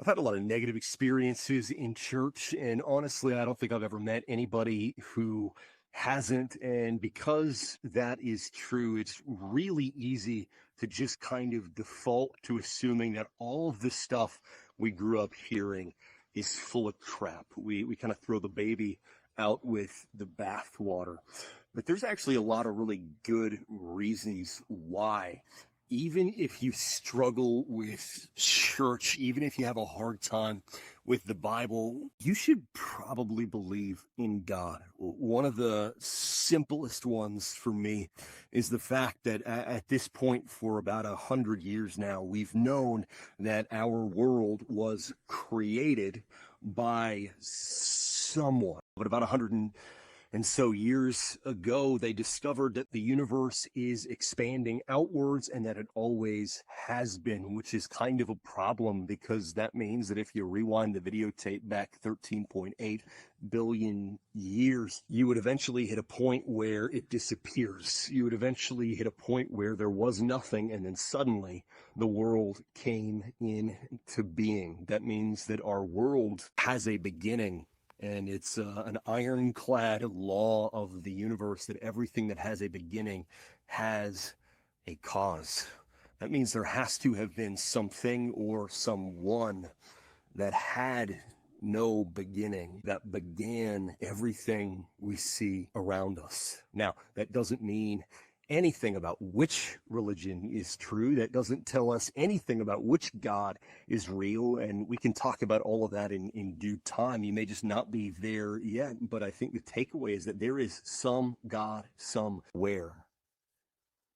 I've had a lot of negative experiences in church, and honestly, I don't think I've ever met anybody who hasn't. And because that is true, it's really easy to just kind of default to assuming that all of the stuff we grew up hearing is full of crap. We kind of throw the baby out with the bathwater. But there's actually a lot of really good reasons why, even if you struggle with church, even if you have a hard time with the Bible, you should probably believe in God. One of the simplest ones for me is the fact that at this point, for about 100 years now, we've known that our world was created by someone. But about 100 and so years ago, they discovered that the universe is expanding outwards and that it always has been, which is kind of a problem because that means that if you rewind the videotape back 13.8 billion years, you would eventually hit a point where it disappears. You would eventually hit a point where there was nothing, and then suddenly the world came into being. That means that our world has a beginning. And it's an ironclad law of the universe that everything that has a beginning has a cause. That means there has to have been something or someone that had no beginning, that began everything we see around us. Now, that doesn't mean anything about which religion is true. That doesn't tell us anything about which God is real. And we can talk about all of that in due time. You may just not be there yet, but I think the takeaway is that there is some God somewhere.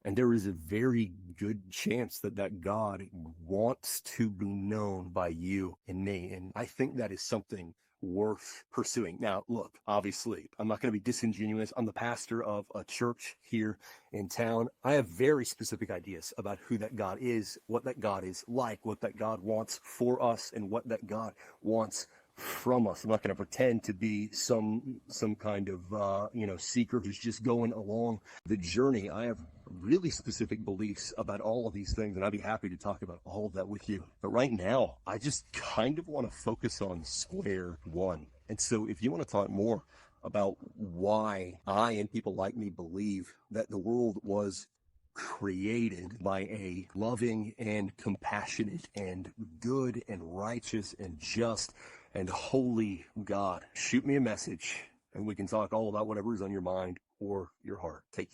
And there is a very good chance that that God wants to be known by you and me. And I think that is something worth pursuing. Now, look, obviously, I'm not going to be disingenuous. I'm the pastor of a church here in town. I have very specific ideas about who that God is, what that God is like, what that God wants for us, and what that God wants from us. I'm not going to pretend to be some kind of seeker who's just going along the journey. I have really specific beliefs about all of these things, and I'd be happy to talk about all of that with you. But right now, I just kind of want to focus on square one. And so if you want to talk more about why I and people like me believe that the world was created by a loving and compassionate and good and righteous and just and holy God, shoot me a message and we can talk all about whatever is on your mind or your heart. Take care.